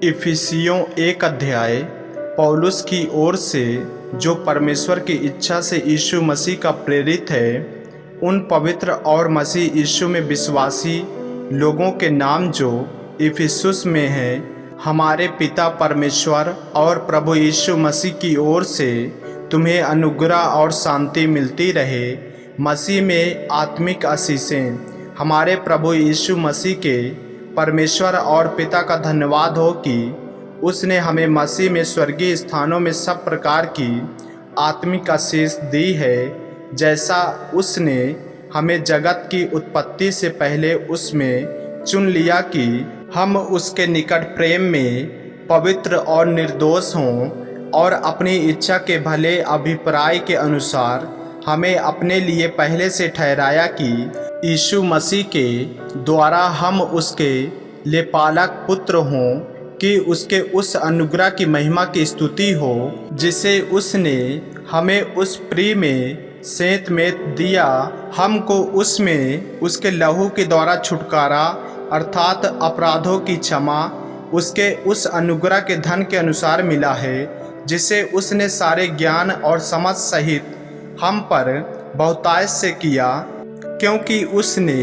इफिसियों 1 अध्याय पौलुस की ओर से, जो परमेश्वर की इच्छा से यीशु मसीह का प्रेरित है, उन पवित्र और मसीह यीशु में विश्वासी लोगों के नाम जो इफिसुस में हैं, हमारे पिता परमेश्वर और प्रभु यीशु मसीह की ओर से तुम्हें अनुग्रह और शांति मिलती रहे। मसीह में आत्मिक आशीषें। हमारे प्रभु यीशु मसीह के परमेश्वर और पिता का धन्यवाद हो कि उसने हमें मसीह में स्वर्गीय स्थानों में सब प्रकार की आत्मिक आशीष दी है, जैसा उसने हमें जगत की उत्पत्ति से पहले उसमें चुन लिया कि हम उसके निकट प्रेम में पवित्र और निर्दोष हों, और अपनी इच्छा के भले अभिप्राय के अनुसार हमें अपने लिए पहले से ठहराया कि यीशु मसीह के द्वारा हम उसके लेपालक पुत्र हों, कि उसके उस अनुग्रह की महिमा की स्तुति हो जिसे उसने हमें उस प्रिय में सेंत में दिया। हमको उसमें उसके लहू के द्वारा छुटकारा अर्थात अपराधों की क्षमा उसके उस अनुग्रह के धन के अनुसार मिला है, जिसे उसने सारे ज्ञान और समझ सहित हम पर बहुतायत से किया, क्योंकि उसने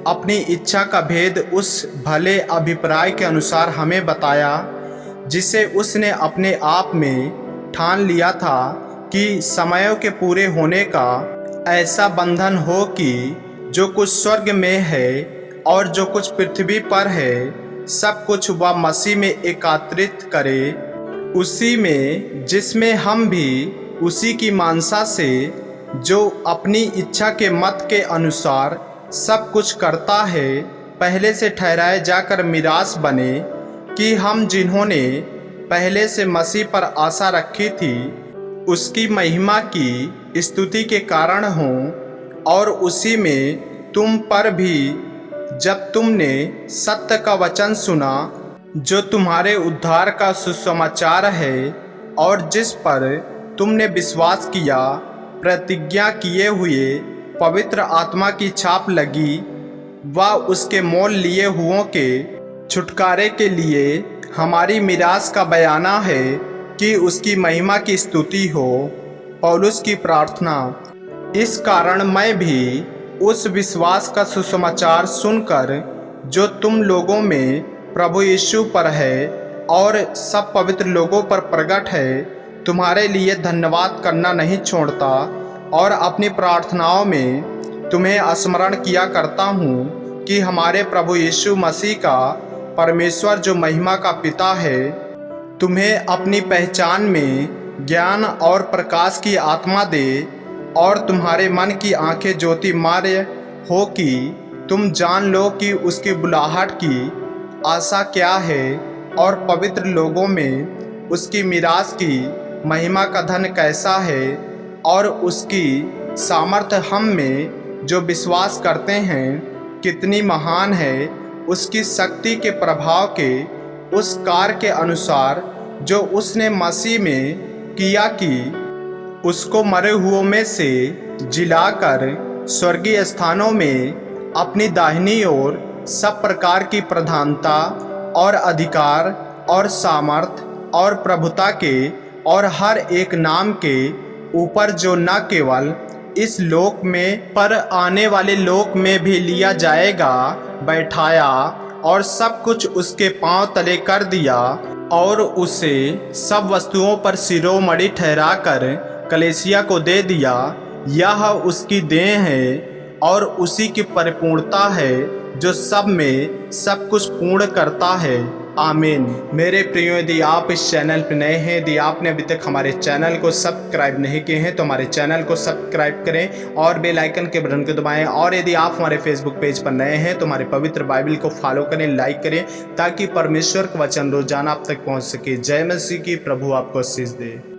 अपनी इच्छा का भेद उस भले अभिप्राय के अनुसार हमें बताया, जिसे उसने अपने आप में ठान लिया था कि समयों के पूरे होने का ऐसा बंधन हो कि जो कुछ स्वर्ग में है और जो कुछ पृथ्वी पर है, सब कुछ वह मसीह में एकत्रित करे। उसी में जिसमें हम भी उसी की मानसा से, जो अपनी इच्छा के मत के अनुसार सब कुछ करता है, पहले से ठहराए जाकर मिरास बने, कि हम जिन्होंने पहले से मसीह पर आशा रखी थी उसकी महिमा की स्तुति के कारण हों। और उसी में तुम पर भी, जब तुमने सत्य का वचन सुना जो तुम्हारे उद्धार का सुसमाचार है, और जिस पर तुमने विश्वास किया, प्रतिज्ञा किए हुए पवित्र आत्मा की छाप लगी, वह उसके मोल लिए हुओं के छुटकारे के लिए हमारी मिरास का बयाना है, कि उसकी महिमा की स्तुति हो। पौलुस की प्रार्थना। इस कारण मैं भी उस विश्वास का सुसमाचार सुनकर जो तुम लोगों में प्रभु यीशु पर है और सब पवित्र लोगों पर प्रकट है, तुम्हारे लिए धन्यवाद करना नहीं छोड़ता, और अपनी प्रार्थनाओं में तुम्हें स्मरण किया करता हूँ कि हमारे प्रभु यीशु मसीह का परमेश्वर जो महिमा का पिता है, तुम्हें अपनी पहचान में ज्ञान और प्रकाश की आत्मा दे, और तुम्हारे मन की आंखें ज्योतिर्मय हो कि तुम जान लो कि उसकी बुलाहट की आशा क्या है, और पवित्र लोगों में उसकी मिरास की महिमा का धन कैसा है, और उसकी सामर्थ्य हम में जो विश्वास करते हैं कितनी महान है, उसकी शक्ति के प्रभाव के उस कार्य के अनुसार जो उसने मसीह में किया, कि उसको मरे हुओं में से जिलाकर स्वर्गीय स्थानों में अपनी दाहिनी ओर सब प्रकार की प्रधानता और अधिकार और सामर्थ और प्रभुता के और हर एक नाम के ऊपर, जो न केवल इस लोक में पर आने वाले लोक में भी लिया जाएगा, बैठाया, और सब कुछ उसके पांव तले कर दिया, और उसे सब वस्तुओं पर शिरोमणि ठहराकर कलीसिया को दे दिया। यह उसकी देह है और उसी की परिपूर्णता है, जो सब में सब कुछ पूर्ण करता है। आमीन। मेरे प्रियो, यदि आप इस चैनल पर नए हैं, यदि आपने अभी तक हमारे चैनल को सब्सक्राइब नहीं किए हैं, तो हमारे चैनल को सब्सक्राइब करें और बेल आइकन के बटन को दबाएं। और यदि आप हमारे फेसबुक पेज पर नए हैं, तो हमारे पवित्र बाइबल को फॉलो करें, लाइक करें, ताकि परमेश्वर का वचन रोजाना आप तक पहुंच सके। जय मसीह की। प्रभु आपको आशीष दे।